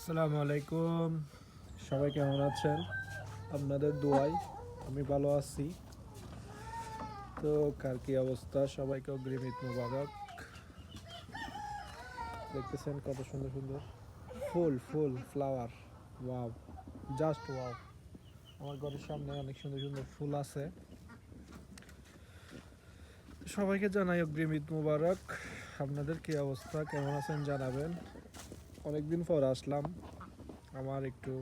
আসসালামু আলাইকুম, সবাই কেমন আছেন? আপনাদের দোয়ায় আমি ভালো আছি। তো কার কি অবস্থা? সবাইকে অগ্রিম ঈদ মোবারক। দেখতেছেন কত সুন্দর সুন্দর ফুল ফুল ফ্লাওয়ার, ওয়াও, জাস্ট ওয়াও। আমার ঘরের সামনে অনেক সুন্দর সুন্দর ফুল আছে। সবাইকে জানাই অগ্রিম ঈদ মোবারক। আপনাদের কি অবস্থা, কেমন আছেন জানাবেন। অনেকদিন পর আসলাম। আমার একটু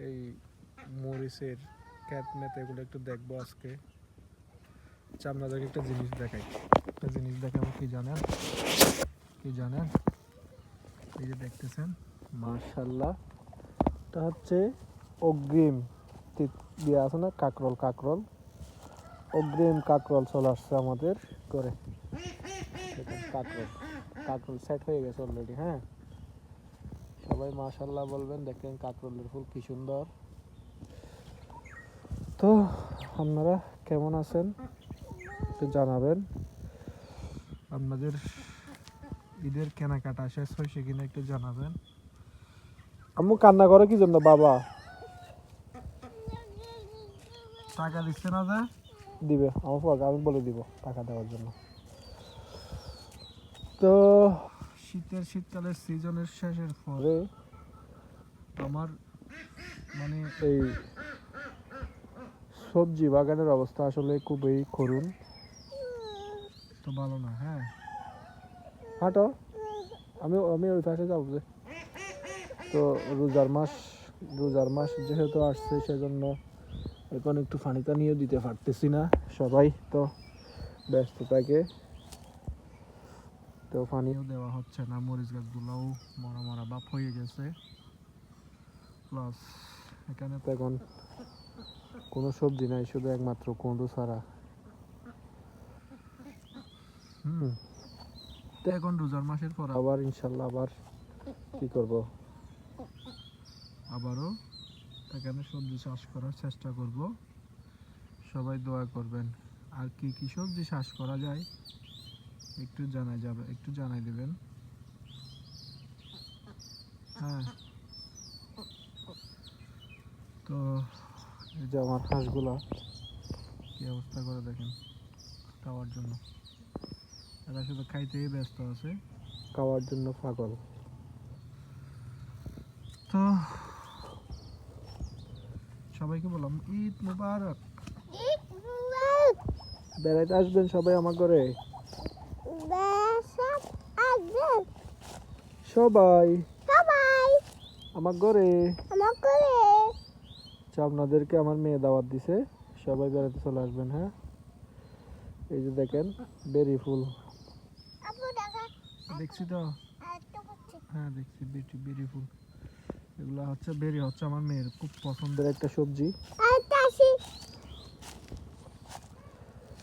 এই মরিচের ক্যাট ম্যাথ এগুলো একটু দেখবো আজকে। আচ্ছা, আপনাদেরকে একটা জিনিস দেখাই। একটা জিনিস দেখাবো, কি জানেন? কি জানেন? এই যে দেখতেছেন, মাশাআল্লাহ, এটা হচ্ছে অগ্রিম দিয়ে আছে না, কাকরল। কাকরল, অগ্রিম কাকরল চলে আসছে আমাদের করে। দেখেন কাকরল, কাকরল সেট হয়ে গেছে অলরেডি। হ্যাঁ, সবাই মাশাআল্লাহ বলবেন। দেখেন কাকরলের ফুল কি সুন্দর। তো আপনারা কেমন আছেন একটু জানাবেন। আপনাদের ঈদের কেনাকাটা শেষ হয়েছে কিনা একটু জানাবেন। আম্মু কান্না করে কি জন্য? বাবা টাকা দিচ্ছে না যে? দিবে আমার, আমি বলে দিব টাকা দেওয়ার জন্য। তো শীতকালের সিজনের শেষের পরে আমার মানে এই সবজি বাগানের অবস্থা আসলে খুবই করুণ, তো ভালো না। হ্যাঁ, হাঁটো, আমি আমি ওই পাশে যাবো যে। তো রোজার মাস যেহেতু আসছে, সেজন্য এখন একটু পানিটা নিয়ে দিতে পারতেছি না। সবাই তো ব্যস্ত থাকে, তো পানিও দেওয়া হচ্ছে না। মরিচ গাছগুলোও মরা মরা ভাব হয়ে গেছে। প্লাস এখানে তো এখন কোনো সবজি নাই, শুধু একমাত্র কুমড়ো ছাড়া। তো এখন রোজার মাসের পর আবার ইনশাল্লাহ আবার কি করব, আবারও এখানে সবজি চাষ করার চেষ্টা করব। সবাই দোয়া করবেন। আর কি কি সবজি চাষ করা যায় একটু জানাই দেবেন। হ্যাঁ, তো এই যে আমার হাঁসগুলা কি অবস্থা করে দেখেন, খাওয়ার জন্য। এরা শুধু খাইতেই ব্যস্ত আছে, খাওয়ার জন্য পাগল। তো সবাইকে বললাম ঈদ মুবারক। বেড়াইতে আসবেন সবাই আমার ঘরে, সবাই আমার ঘরে। আচ্ছা, আপনাদেরকে আমার মেয়ে দাওয়াত দিছে, সবাই বেড়াতে চলে আসবেন। হ্যাঁ, এই যে দেখেন বেরি ফুল দেখছি তো। হ্যাঁ দেখছি, বেরি ফুল। এগুলো হচ্ছে বেরি, হচ্ছে আমার মেয়ের খুব পছন্দের একটা সবজি।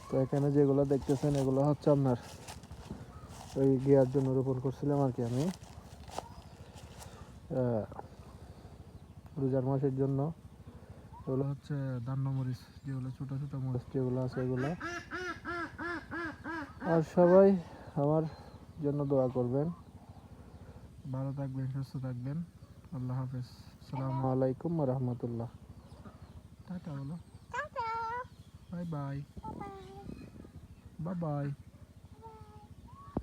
তো এখানে যেগুলো দেখতেছেন, এগুলো হচ্ছে আপনার ওই গিয়ার জন্য রোপণ করছিলাম আর কি আমি, রোজার মাসের জন্য। এগুলো হচ্ছে দান্ন মরিচ, যেগুলো ছোট ছোট মরিচ যেগুলো আছে এগুলো। আর সবাই আমার জন্য দোয়া করবেন। ভালো থাকবেন, সুস্থ থাকবেন। আল্লাহ হাফেজ। আসসালামু আলাইকুম ওয়া রাহমাতুল্লাহ। টাটা বলো, বাই বাই, বাই বাই।